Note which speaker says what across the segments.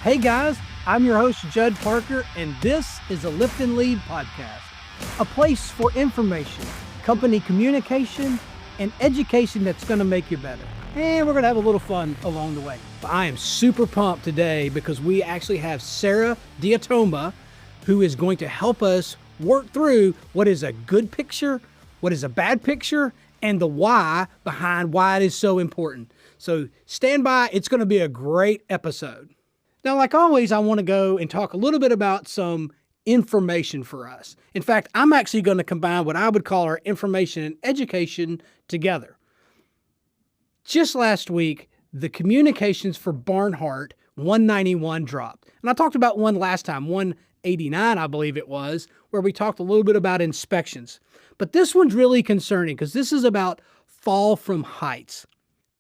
Speaker 1: Hey guys, I'm your host, Judd Parker, and this is a Lift and Lead podcast, a place for information, company communication, and education that's going to make you better. And we're going to have a little fun along the way. I am super pumped today because we actually have Sarah Diatoma, who is going to help us work through what is a good picture, what is a bad picture, and the why behind why it is so important. So stand by. It's going to be a great episode. Now, like always, I want to go and talk a little bit about some information for us. In fact, I'm actually going to combine what I would call our information and education together. Just last week, the communications for Barnhart 191 dropped. And I talked about one last time, 189, I believe it was, where we talked a little bit about inspections. But this one's really concerning because this is about fall from heights.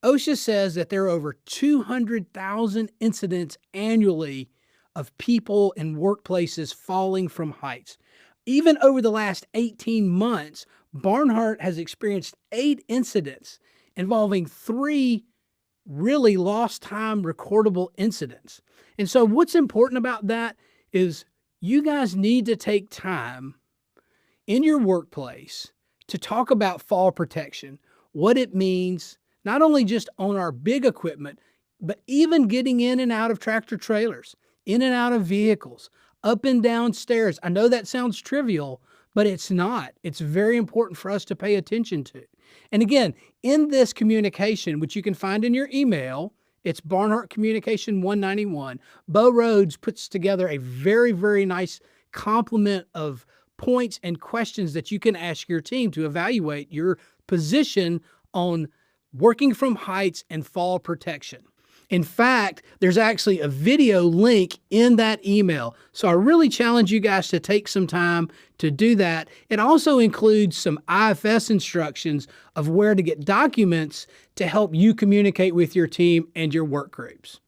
Speaker 1: OSHA says that there are over 200,000 incidents annually of people in workplaces falling from heights. Even over the last 18 months, Barnhart has experienced 8 incidents involving 3 really lost time recordable incidents. And so what's important about that is you guys need to take time in your workplace to talk about fall protection, what it means, not only just on our big equipment, but even getting in and out of tractor trailers, in and out of vehicles, up and down stairs. I know that sounds trivial, but it's not. It's very important for us to pay attention to. And again, in this communication, which you can find in your email, it's Barnhart Communication 191. Bo Rhodes puts together a very, very nice complement of points and questions that you can ask your team to evaluate your position on working from heights and fall protection. In fact, there's actually a video link in that email. So I really challenge you guys to take some time to do that. It also includes some IFS instructions of where to get documents to help you communicate with your team and your work groups.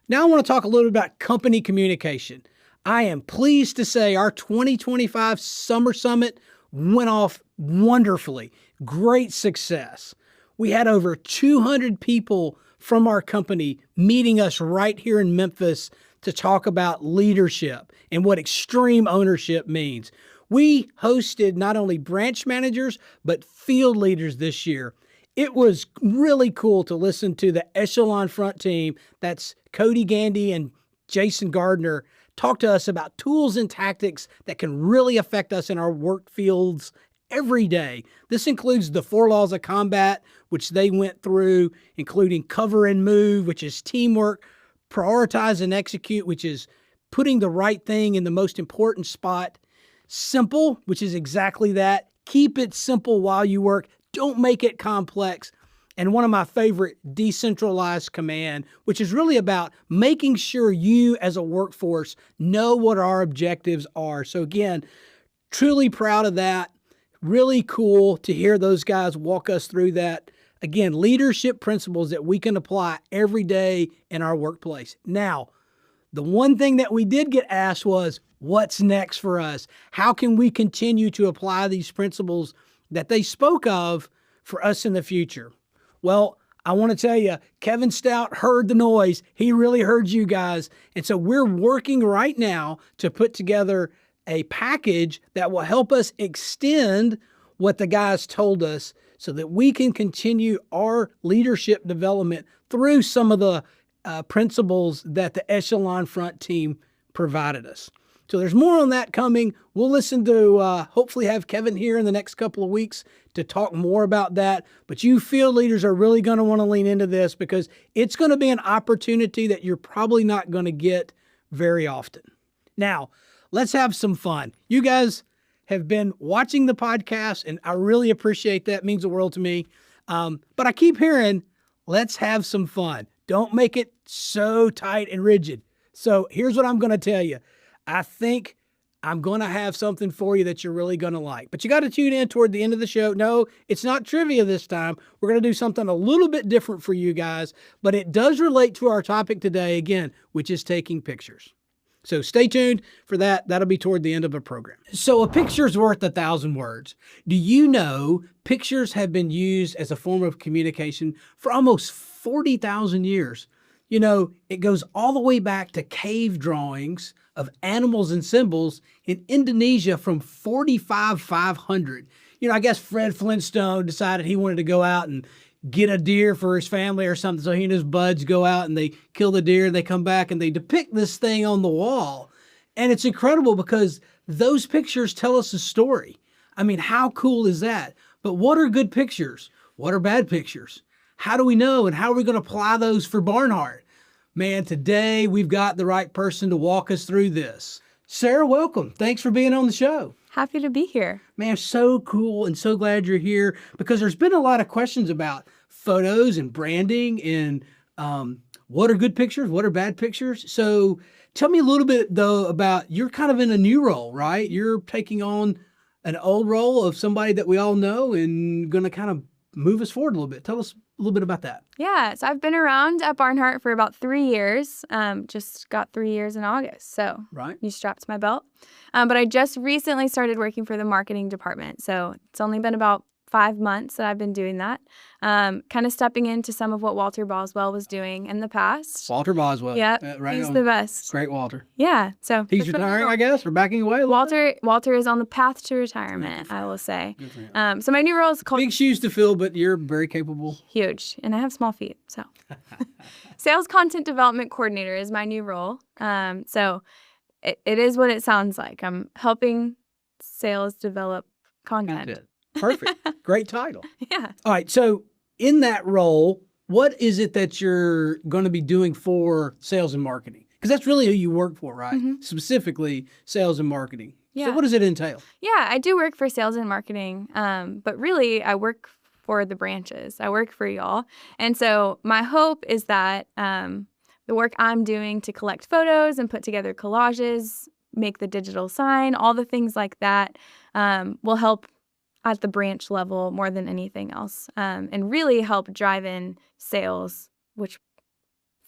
Speaker 1: Now I want to talk a little bit about company communication. I am pleased to say our 2025 Summer Summit went off wonderfully. Great success. We had over 200 people from our company meeting us right here in Memphis to talk about leadership and what extreme ownership means. We hosted not only branch managers, but field leaders this year. It was really cool to listen to the Echelon Front team, that's Cody Gandy and Jason Gardner, talk to us about tools and tactics that can really affect us in our work fields every day. This includes the 4 laws of combat, which they went through, including cover and move, which is teamwork, prioritize and execute, which is putting the right thing in the most important spot, simple, which is exactly that. Keep it simple while you work. Don't make it complex. And one of my favorite, decentralized command, which is really about making sure you as a workforce know what our objectives are. So again, truly proud of that. Really cool to hear those guys walk us through that. Again, leadership principles that we can apply every day in our workplace. Now, the one thing that we did get asked was, what's next for us? How can we continue to apply these principles that they spoke of for us in the future? Well, I want to tell you, Kevin Stout heard the noise. He really heard you guys. And so we're working right now to put together a package that will help us extend what the guys told us so that we can continue our leadership development through some of the principles that the Echelon Front team provided us. So there's more on that coming. We'll listen to, hopefully have Kevin here in the next couple of weeks to talk more about that. But you field leaders are really going to want to lean into this because it's going to be an opportunity that you're probably not going to get very often. Now, let's have some fun. You guys have been watching the podcast, and I really appreciate that. It means the world to me. But I keep hearing, let's have some fun. Don't make it so tight and rigid. So here's what I'm going to tell you. I think I'm going to have something for you that you're really going to like. But you got to tune in toward the end of the show. No, it's not trivia this time. We're going to do something a little bit different for you guys, but it does relate to our topic today, again, which is taking pictures. So stay tuned for that. That'll be toward the end of the program. So a picture's worth 1,000 words. Do you know pictures have been used as a form of communication for almost 40,000 years? You know, it goes all the way back to cave drawings of animals and symbols in Indonesia from 500. You know, I guess Fred Flintstone decided he wanted to go out and get a deer for his family or something. So he and his buds go out and they kill the deer and they come back and they depict this thing on the wall. And it's incredible because those pictures tell us a story. I mean, how cool is that? But what are good pictures? What are bad pictures? How do we know? And how are we going to apply those for Barnhart? Man, today we've got the right person to walk us through this. Sarah, welcome. Thanks for being on the show.
Speaker 2: Happy to be here.
Speaker 1: Man, so cool and so glad you're here because there's been a lot of questions about photos and branding and what are good pictures, what are bad pictures. So tell me a little bit, though, about you're kind of in a new role, right? You're taking on an old role of somebody that we all know and going to kind of move us forward a little bit. Tell us a little bit about that.
Speaker 2: Yeah, so I've been around at Barnhart for about 3 years. Just got 3 years in August, so
Speaker 1: Right.
Speaker 2: you strapped my belt. But I just recently started working for the marketing department, so it's only been about 5 months that I've been doing that. Kind of stepping into some of what Walter Boswell was doing in the past.
Speaker 1: Walter Boswell.
Speaker 2: Yep,
Speaker 1: Right
Speaker 2: he's
Speaker 1: on.
Speaker 2: the best.
Speaker 1: Great Walter.
Speaker 2: Yeah, so
Speaker 1: He's retiring, I guess, or backing away a little bit?
Speaker 2: Walter is on the path to retirement, I will say.
Speaker 1: Good for him.
Speaker 2: So my new role is called
Speaker 1: Big shoes to fill, but you're very capable.
Speaker 2: huge, and I have small feet, so. Sales content development coordinator is my new role. So it is what it sounds like. I'm helping sales develop content.
Speaker 1: That's it. Perfect. Great title.
Speaker 2: Yeah.
Speaker 1: All right. So in that role, what is it that you're going to be doing for sales and marketing? Because that's really who you work for, right?
Speaker 2: Mhm.
Speaker 1: Specifically sales and marketing.
Speaker 2: Yeah.
Speaker 1: So what does it entail?
Speaker 2: Yeah, I do work for sales and marketing, but really I work for the branches. I work for y'all. And so my hope is that the work I'm doing to collect photos and put together collages, make the digital sign, all the things like that will help at the branch level more than anything else, and really help drive in sales, which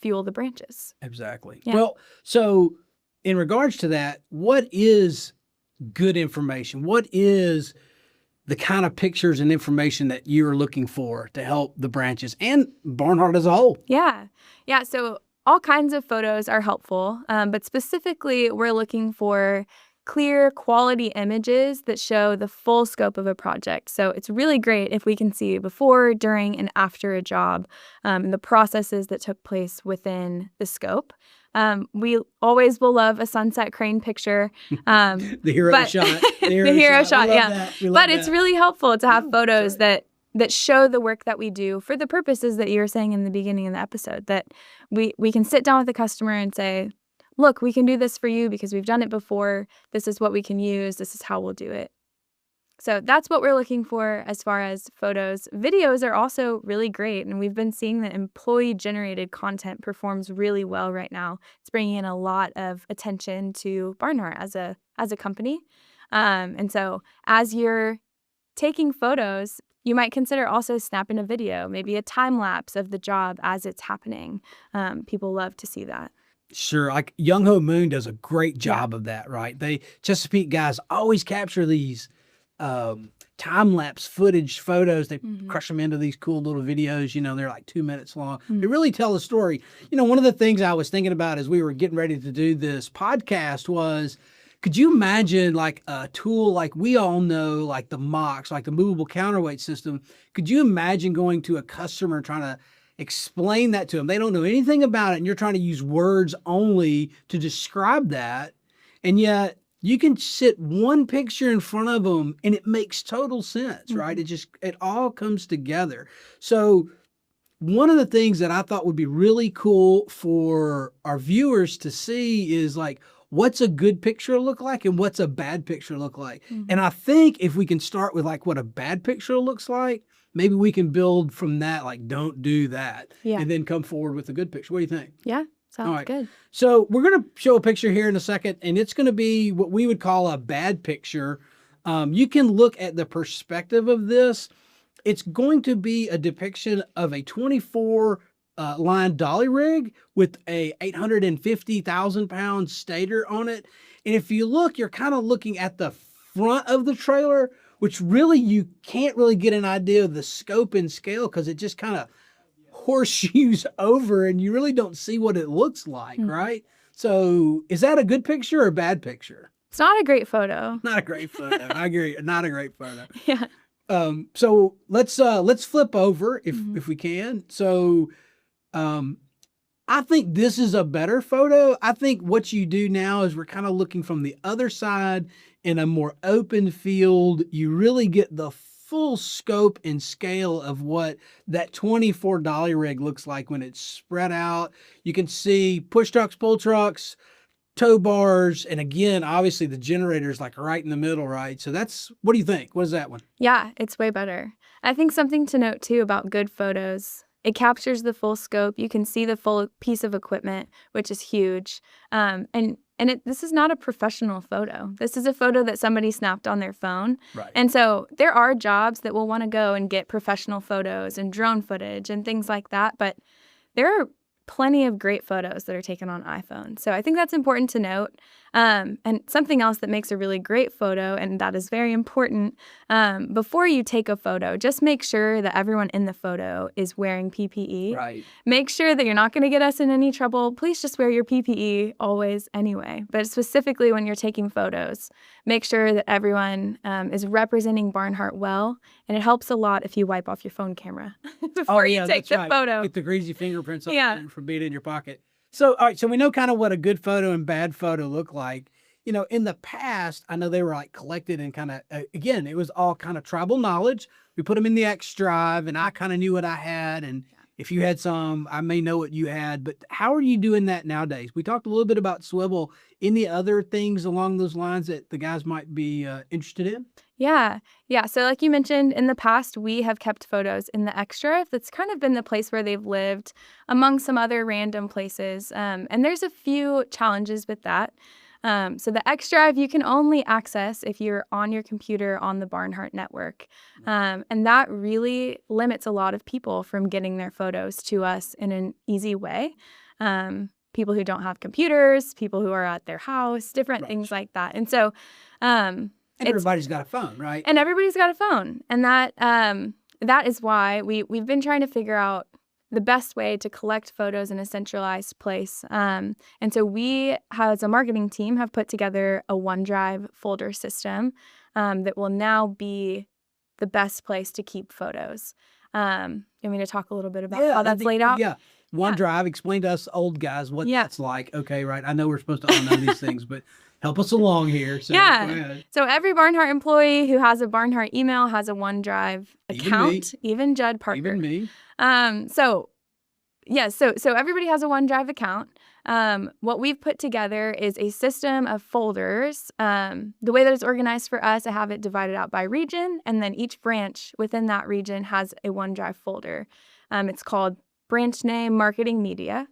Speaker 2: fuel the branches.
Speaker 1: Exactly.
Speaker 2: Yeah.
Speaker 1: Well, so in regards to that, what is good information? What is the kind of pictures and information that you're looking for to help the branches and Barnhart as a whole?
Speaker 2: Yeah. Yeah. So all kinds of photos are helpful, but specifically we're looking for clear quality images that show the full scope of a project. So it's really great if we can see before, during, and after a job and the processes that took place within the scope. We always will love a sunset crane picture.
Speaker 1: The hero shot.
Speaker 2: The hero shot,
Speaker 1: We love
Speaker 2: yeah.
Speaker 1: that. We love
Speaker 2: But
Speaker 1: that.
Speaker 2: it's really helpful to have photos
Speaker 1: right.
Speaker 2: that show the work that we do for the purposes that you were saying in the beginning of the episode, that we can sit down with the customer and say, look, we can do this for you because we've done it before. This is what we can use. This is how we'll do it. So that's what we're looking for as far as photos. Videos are also really great, and we've been seeing that employee-generated content performs really well right now. It's bringing in a lot of attention to Barnhart as a company. And so as you're taking photos, you might consider also snapping a video, maybe a time lapse of the job as it's happening. People love to see that.
Speaker 1: Sure. Like Young Ho Moon does a great job of that, right? Chesapeake guys always capture these time-lapse footage photos. They crush them into these cool little videos. You know, they're like 2 minutes long. They really tell a story. You know, one of the things I was thinking about as we were getting ready to do this podcast was, could you imagine like a tool like we all know, like the MOX, like the movable counterweight system? Could you imagine going to a customer trying to explain that to them? They don't know anything about it, and you're trying to use words only to describe that. And yet you can sit one picture in front of them and it makes total sense, right? It all comes together. So one of the things that I thought would be really cool for our viewers to see is like, what's a good picture look like and what's a bad picture look like? And I think if we can start with like what a bad picture looks like, maybe we can build from that, like don't do that, and then come forward with a good picture. What do you think?
Speaker 2: Yeah, sounds
Speaker 1: All right.
Speaker 2: good.
Speaker 1: So we're going to show a picture here in a second, and it's going to be what we would call a bad picture. You can look at the perspective of this. It's going to be a depiction of a 24 line dolly rig with a 850,000 pound stator on it. And if you look, you're kind of looking at the front of the trailer, which really you can't really get an idea of the scope and scale because it just kind of horseshoes over and you really don't see what it looks like,
Speaker 2: Mhm.
Speaker 1: right? So is that a good picture or a bad picture?
Speaker 2: It's not a great photo.
Speaker 1: Not a great photo. I agree. Not a great photo.
Speaker 2: Yeah.
Speaker 1: So let's flip over
Speaker 2: Mhm.
Speaker 1: if we can. So um, I think this is a better photo. I think what you do now is we're kind of looking from the other side in a more open field. You really get the full scope and scale of what that 24 dolly rig looks like when it's spread out. You can see push trucks, pull trucks, tow bars, and again, obviously the generator is like right in the middle, right? So that's, what do you think? What is that one?
Speaker 2: Yeah, it's way better. I think something to note too about good photos, it captures the full scope. You can see the full piece of equipment, which is huge. This is not a professional photo. This is a photo that somebody snapped on their phone.
Speaker 1: Right.
Speaker 2: And so there are jobs that will want to go and get professional photos and drone footage and things like that. But there are plenty of great photos that are taken on iPhone. So I think that's important to note. And something else that makes a really great photo, and that is very important, before you take a photo, just make sure that everyone in the photo is wearing PPE.
Speaker 1: Right.
Speaker 2: Make sure that you're not going to get us in any trouble. Please just wear your PPE always anyway. But specifically when you're taking photos, make sure that everyone is representing Barnhart well. And it helps a lot if you wipe off your phone camera before you take the photo.
Speaker 1: Get the greasy fingerprints off
Speaker 2: Yeah.
Speaker 1: from being in your pocket. So, all right, so we know kind of what a good photo and bad photo look like. You know, in the past, I know they were like collected and kind of, again, it was all kind of tribal knowledge. We put them in the X drive and I kind of knew what I had. And if you had some, I may know what you had, but how are you doing that nowadays? We talked a little bit about swivel. Any other things along those lines that the guys might be interested in?
Speaker 2: Yeah. Yeah. So like you mentioned, in the past, we have kept photos in the extra. That's kind of been the place where they've lived among some other random places. And there's a few challenges with that. So the X Drive you can only access if you're on your computer on the Barnhart network. And that really limits a lot of people from getting their photos to us in an easy way. People who don't have computers, people who are at their house, different things like that. And so
Speaker 1: and everybody's got a phone, right?
Speaker 2: And everybody's got a phone. And that is why we've been trying to figure out the best way to collect photos in a centralized place. And so we, as a marketing team, have put together a OneDrive folder system that will now be the best place to keep photos. You want me to talk a little bit about how that's laid out?
Speaker 1: Yeah. OneDrive, explain to us old guys what that's like. Okay, right. I know we're supposed to all know these things, but help us along here. So, go ahead.
Speaker 2: So every Barnhart employee who has a Barnhart email has a OneDrive account. Even Judd Parker.
Speaker 1: Even me.
Speaker 2: So everybody has a OneDrive account. What we've put together is a system of folders. The way that it's organized for us, I have it divided out by region, and then each branch within that region has a OneDrive folder. It's called branch name marketing media.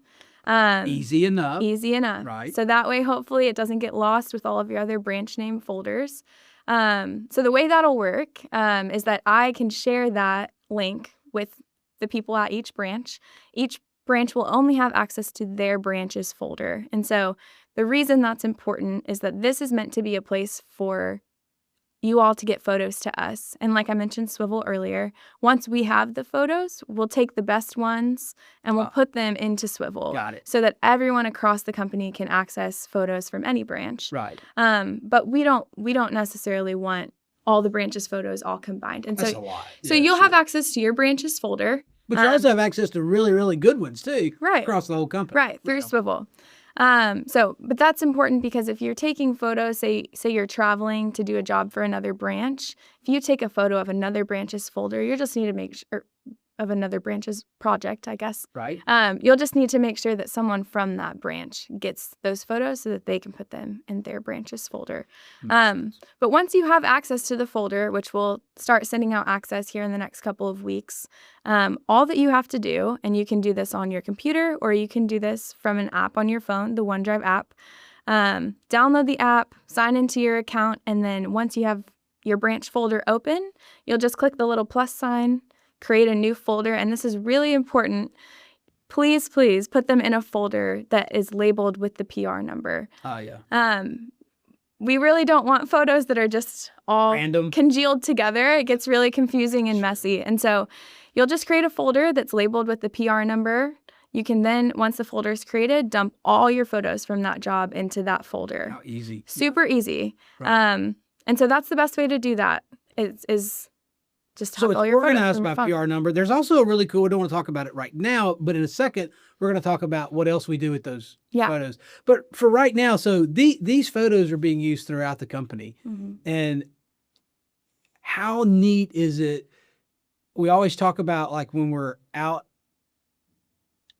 Speaker 1: Easy enough.
Speaker 2: Easy enough.
Speaker 1: Right.
Speaker 2: So that way, hopefully, it doesn't get lost with all of your other branch name folders. So the way that'll work is that I can share that link with the people at each branch. Each branch will only have access to their branch's folder. And so the reason that's important is that this is meant to be a place for you all to get photos to us. And like I mentioned Swivel earlier, once we have the photos, we'll take the best ones and we'll put them into Swivel.
Speaker 1: Got it.
Speaker 2: So that everyone across the company can access photos from any branch.
Speaker 1: Right.
Speaker 2: But we don't necessarily want all the branches' photos all combined. And
Speaker 1: that's a lot.
Speaker 2: So you'll have access to your branch's folder.
Speaker 1: But you also have access to really, really good ones too.
Speaker 2: Right.
Speaker 1: Across the whole company.
Speaker 2: Right, through Swivel. But that's important because if you're taking photos, say you're traveling to do a job for another branch, if you take a photo of another branch's folder, you just need to make sure of another branch's project, I guess.
Speaker 1: Right.
Speaker 2: You'll just need to make sure that someone from that branch gets those photos so that they can put them in their branch's folder. But once you have access to the folder, which we'll start sending out access here in the next couple of weeks, all that you have to do, and you can do this on your computer or you can do this from an app on your phone, the OneDrive app, download the app, sign into your account, and then once you have your branch folder open, you'll just click the little plus sign, create a new folder, and this is really important. Please put them in a folder that is labeled with the PR number.
Speaker 1: Oh, yeah.
Speaker 2: we really don't want photos that are just all
Speaker 1: Random.
Speaker 2: congealed together. It gets really confusing and messy. And so you'll just create a folder that's labeled with the PR number. You can then, once the folder is created, dump all your photos from that job into that folder.
Speaker 1: How easy.
Speaker 2: Super easy.
Speaker 1: Right.
Speaker 2: And so that's the best way to do that is just
Speaker 1: So
Speaker 2: have
Speaker 1: it's
Speaker 2: all your photos
Speaker 1: organized
Speaker 2: from your
Speaker 1: by
Speaker 2: phone.
Speaker 1: PR number. There's also a really cool, I don't want to talk about it right now, but in a second, we're going to talk about what else we do with those
Speaker 2: Yeah.
Speaker 1: photos. But for right now, so these photos are being used throughout the company. And how neat is it? We always talk about like when we're out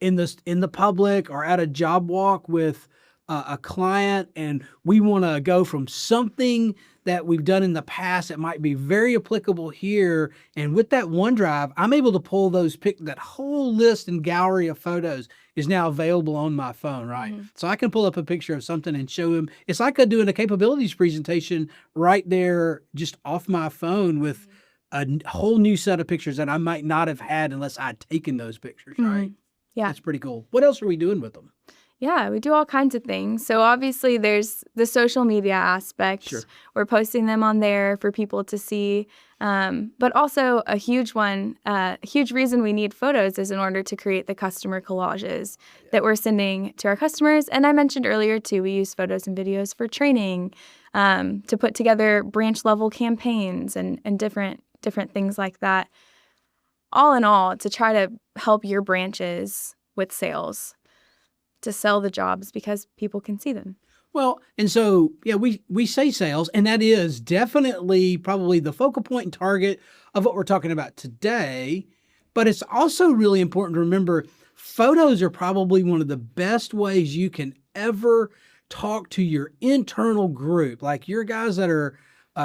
Speaker 1: in the public or at a job walk with a client, and we want to go from something that we've done in the past that might be very applicable here, and with that OneDrive, I'm able to pull that whole list and gallery of photos is now available on my phone, right? So I can pull up a picture of something and show him. It's like doing a capabilities presentation right there, just off my phone with a whole new set of pictures that I might not have had unless I'd taken those pictures, right?
Speaker 2: Yeah.
Speaker 1: That's pretty cool. What else are we doing with them?
Speaker 2: Yeah, we do all kinds of things. So obviously there's the social media aspect.
Speaker 1: Sure.
Speaker 2: We're posting them on there for people to see. But also a huge reason we need photos is in order to create the customer collages that we're sending to our customers. And I mentioned earlier too, we use photos and videos for training, to put together branch level campaigns and different things like that. All in all, to try to help your branches with sales, to sell the jobs because people can see them.
Speaker 1: Well, and so, yeah, we say sales, and that is definitely probably the focal point and target of what we're talking about today. But it's also really important to remember photos are probably one of the best ways you can ever talk to your internal group, like your guys that are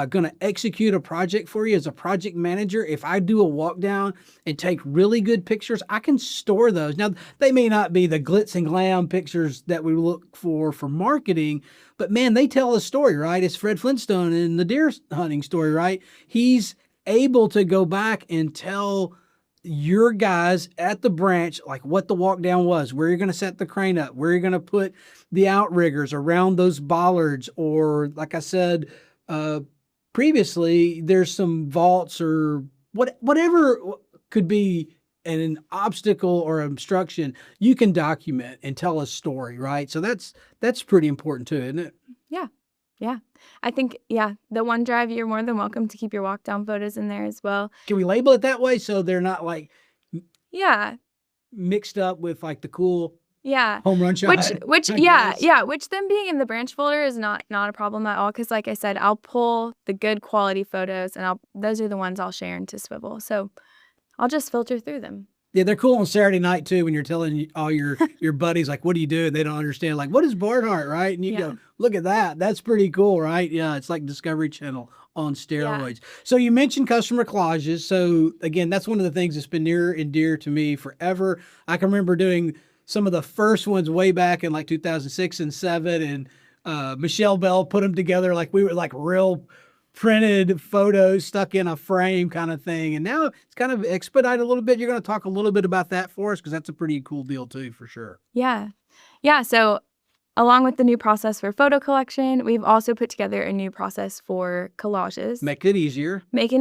Speaker 1: going to execute a project for you as a project manager. If I do a walk down and take really good pictures, I can store those. Now, they may not be the glitz and glam pictures that we look for marketing, but man, they tell a story, right? It's Fred Flintstone in the deer hunting story, right? He's able to go back and tell your guys at the branch, like what the walk down was, where you're going to set the crane up, where you're going to put the outriggers around those bollards, or like I said, previously, there's some vaults or whatever could be an obstacle or obstruction, you can document and tell a story, right? So that's pretty important too, isn't it?
Speaker 2: Yeah. I think, the OneDrive, you're more than welcome to keep your walk down photos in there as well.
Speaker 1: Can we label it that way so they're not like mixed up with like the cool home run shot?
Speaker 2: Which them being in the branch folder is not a problem at all, because like I said, I'll pull the good quality photos and those are the ones I'll share into Swivel. So I'll just filter through them.
Speaker 1: Yeah, they're cool on Saturday night too, when you're telling all your buddies like, what do you do? And they don't understand, like, what is Barnhart, right? And you go, look at that. That's pretty cool, right? Yeah, it's like Discovery Channel on steroids. Yeah. So you mentioned customer collages. So again, that's one of the things that's been near and dear to me forever. I can remember doing some of the first ones way back in like 2006 and 2007, and Michelle Bell put them together like we were like real printed photos stuck in a frame kind of thing. And now it's kind of expedited a little bit. You're going to talk a little bit about that for us, because that's a pretty cool deal too, for sure.
Speaker 2: Yeah. So along with the new process for photo collection, we've also put together a new process for collages.
Speaker 1: Making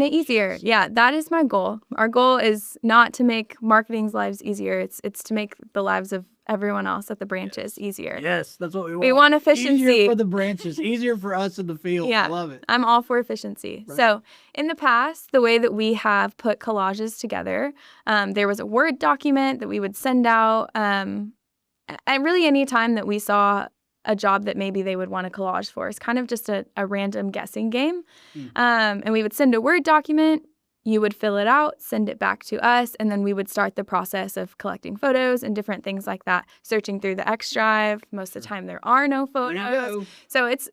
Speaker 1: it easier.
Speaker 2: Yeah, that is my goal. Our goal is not to make marketing's lives easier. It's to make the lives of everyone else at the branches easier.
Speaker 1: Yes, that's what we want.
Speaker 2: We want efficiency.
Speaker 1: Easier for the branches, easier for us in the field.
Speaker 2: Yeah,
Speaker 1: I love it.
Speaker 2: I'm all for efficiency. Right. So in the past, the way that we have put collages together, there was a Word document that we would send out. And really any time that we saw a job that maybe they would want a collage for, it's kind of just a random guessing game. And we would send a Word document. You would fill it out, send it back to us, and then we would start the process of collecting photos and different things like that, searching through the X Drive. Most of the time there are no photos. So it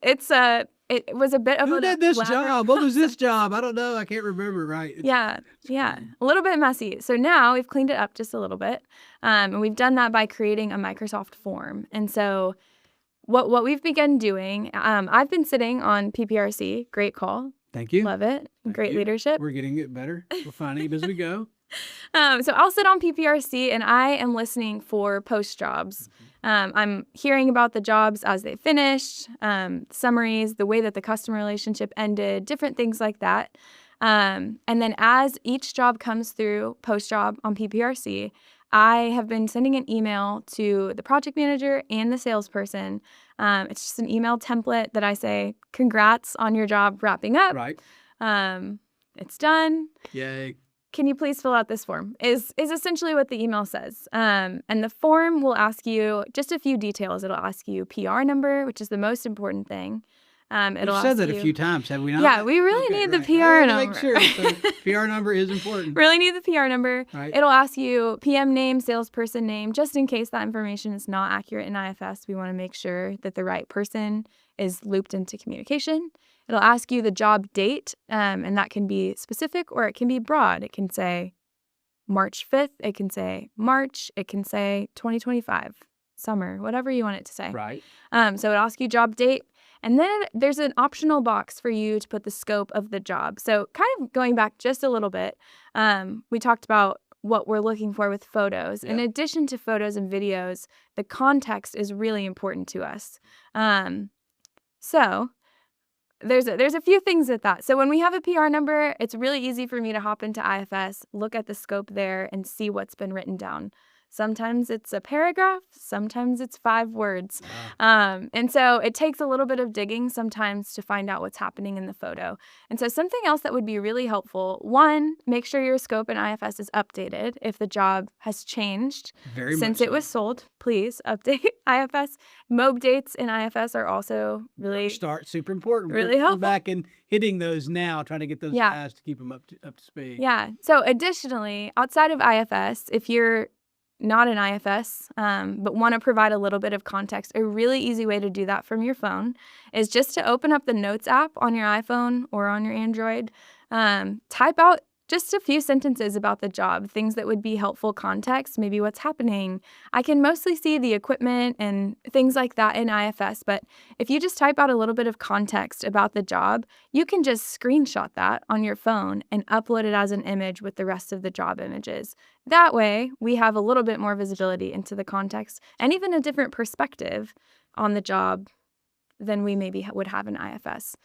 Speaker 2: was a bit of
Speaker 1: Who did this job? What was this job? I don't know. I can't remember, right?
Speaker 2: Yeah. A little bit messy. So now we've cleaned it up just a little bit. And we've done that by creating a Microsoft form. And so what we've begun doing, I've been sitting on PPRC. Great call.
Speaker 1: Thank you.
Speaker 2: Love it. Great leadership.
Speaker 1: We're getting it better. We're finding it as we go.
Speaker 2: So I'll sit on PPRC and I am listening for post jobs. I'm hearing about the jobs as they finished, summaries, the way that the customer relationship ended, different things like that. And then as each job comes through post job on PPRC, I have been sending an email to the project manager and the salesperson. It's just an email template that I say, congrats on your job wrapping up.
Speaker 1: Right.
Speaker 2: It's done.
Speaker 1: Yay.
Speaker 2: Can you please fill out this form is essentially what the email says. And the form will ask you just a few details. It'll ask you PR number, which is the most important thing.
Speaker 1: We've said that a few times, have we not?
Speaker 2: Yeah, we really need the PR number.
Speaker 1: Make sure. So PR number is important.
Speaker 2: Really need the PR number.
Speaker 1: Right.
Speaker 2: It'll ask you PM name, salesperson name, just in case that information is not accurate in IFS. We want to make sure that the right person is looped into communication. It'll ask you the job date, and that can be specific or it can be broad. It can say March 5th. It can say March. It can say 2025, summer, whatever you want it to say.
Speaker 1: Right.
Speaker 2: So it'll ask you job date. And then there's an optional box for you to put the scope of the job. So kind of going back just a little bit, we talked about what we're looking for with photos.
Speaker 1: Yep.
Speaker 2: In addition to photos and videos, the context is really important to us. So there's a few things with that. So when we have a PR number, it's really easy for me to hop into IFS, look at the scope there, and see what's been written down. Sometimes it's a paragraph, sometimes it's 5 words.
Speaker 1: Wow.
Speaker 2: And so it takes a little bit of digging sometimes to find out what's happening in the photo. And so something else that would be really helpful, one, make sure your scope in IFS is updated. If the job has changed since it was sold, please update IFS. MOB dates in IFS are also really
Speaker 1: super important.
Speaker 2: Really helpful.
Speaker 1: We're back and hitting those now, trying to get those guys to keep them up to speed.
Speaker 2: Yeah. So additionally, outside of IFS, if you're not an IFS, but want to provide a little bit of context, a really easy way to do that from your phone is just to open up the Notes app on your iPhone or on your Android, type out just a few sentences about the job, things that would be helpful context, maybe what's happening. I can mostly see the equipment and things like that in IFS, but if you just type out a little bit of context about the job, you can just screenshot that on your phone and upload it as an image with the rest of the job images. That way, we have a little bit more visibility into the context and even a different perspective on the job than we maybe would have in IFS.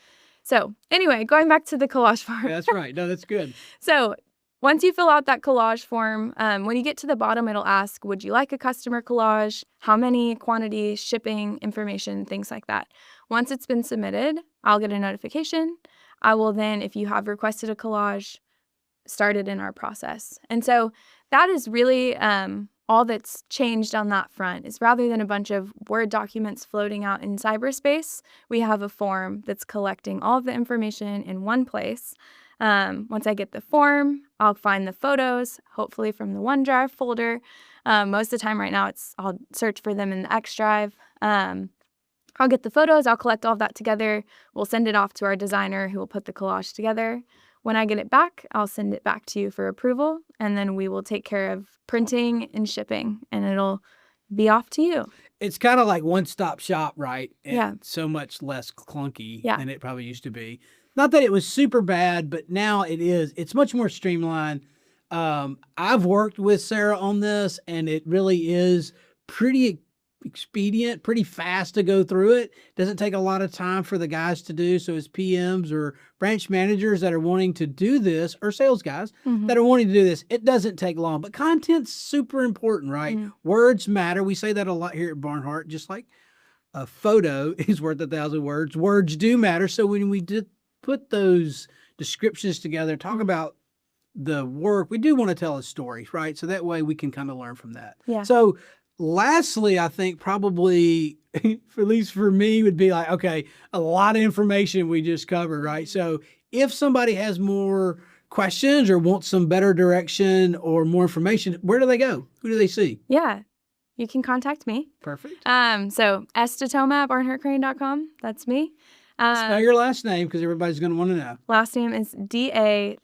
Speaker 2: So anyway, going back to the collage form.
Speaker 1: Yeah, that's right. No, that's good.
Speaker 2: So once you fill out that collage form, when you get to the bottom, it'll ask, would you like a customer collage? How many, quantity, shipping, information, things like that. Once it's been submitted, I'll get a notification. I will then, if you have requested a collage, start it in our process. And so that is really all that's changed on that front is rather than a bunch of Word documents floating out in cyberspace, we have a form that's collecting all of the information in one place. Once I get the form, I'll find the photos, hopefully from the OneDrive folder. Most of the time right now, I'll search for them in the X Drive. I'll get the photos, I'll collect all of that together. We'll send it off to our designer who will put the collage together. When I get it back, I'll send it back to you for approval, and then we will take care of printing and shipping, and it'll be off to you.
Speaker 1: It's kind of like one-stop shop, right? And
Speaker 2: yeah.
Speaker 1: So much less clunky
Speaker 2: yeah.
Speaker 1: than it probably used to be. Not that it was super bad, but now it is. It's much more streamlined. I've worked with Sarah on this, and it really is pretty expedient, pretty fast to go through it. Doesn't take a lot of time for the guys to do. So as PMs or branch managers that are wanting to do this, or sales guys that are wanting to do this, it doesn't take long. But content's super important, right? Words matter. We say that a lot here at Barnhart, just like a photo is worth 1,000 words. Words do matter. So when we did put those descriptions together, talk about the work, we do want to tell a story, right? So that way we can kind of learn from that.
Speaker 2: Yeah.
Speaker 1: So lastly, I think probably, at least for me, would be like, okay, a lot of information we just covered, right? So if somebody has more questions or wants some better direction or more information, where do they go? Who do they see?
Speaker 2: Yeah, you can contact me.
Speaker 1: Perfect.
Speaker 2: So sdatoma@barnhartcrane.com. That's me.
Speaker 1: Spell your last name because everybody's going to want to know.
Speaker 2: Last name is Dattoma.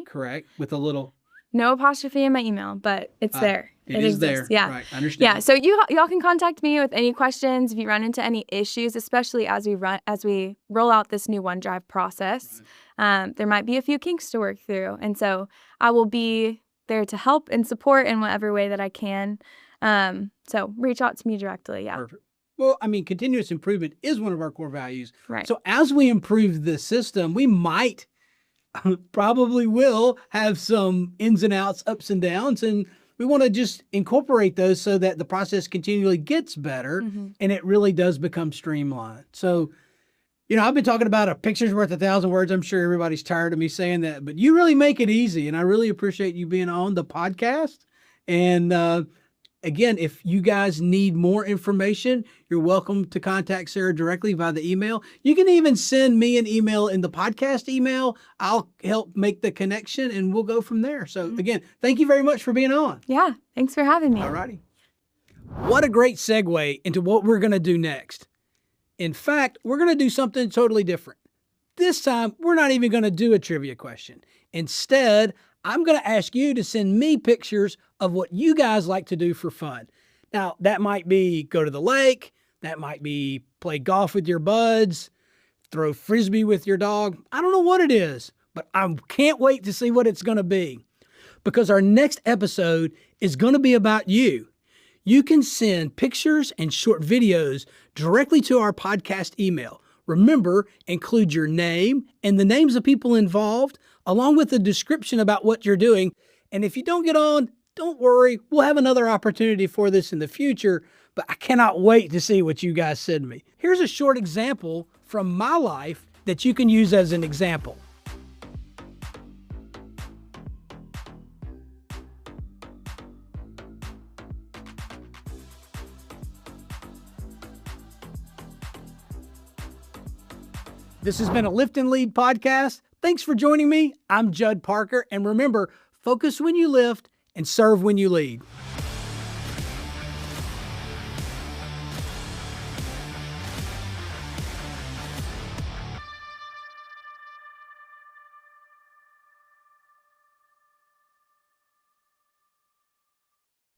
Speaker 1: Correct. With a little
Speaker 2: No apostrophe in my email, but it's there.
Speaker 1: It is
Speaker 2: exists.
Speaker 1: there.
Speaker 2: Yeah.
Speaker 1: Right. I understand.
Speaker 2: Yeah. So y'all can contact me with any questions if you run into any issues, especially as we roll out this new OneDrive process. Right. There might be a few kinks to work through, and so I will be there to help and support in whatever way that I can. So reach out to me directly. Yeah.
Speaker 1: Perfect. Well, I mean, continuous improvement is one of our core values.
Speaker 2: Right.
Speaker 1: So as we improve the system, we might, probably will have some ins and outs, ups and downs, and we want to just incorporate those so that the process continually gets better and it really does become streamlined. So, I've been talking about a picture's worth 1,000 words. I'm sure everybody's tired of me saying that, but you really make it easy. And I really appreciate you being on the podcast. And again, if you guys need more information, you're welcome to contact Sarah directly via the email. You can even send me an email in the podcast email. I'll help make the connection and we'll go from there. So again, thank you very much for being on.
Speaker 2: Yeah. Thanks for having me.
Speaker 1: All righty. What a great segue into what we're going to do next. In fact, we're going to do something totally different. This time, we're not even going to do a trivia question. Instead, I'm going to ask you to send me pictures of what you guys like to do for fun. Now, that might be go to the lake. That might be play golf with your buds, throw frisbee with your dog. I don't know what it is, but I can't wait to see what it's going to be because our next episode is going to be about you. You can send pictures and short videos directly to our podcast email. Remember, include your name and the names of people involved, along with a description about what you're doing. And if you don't get on, don't worry. We'll have another opportunity for this in the future, but I cannot wait to see what you guys send me. Here's a short example from my life that you can use as an example. This has been a Lift and Lead podcast. Thanks for joining me. I'm Judd Parker. And remember, focus when you lift and serve when you lead.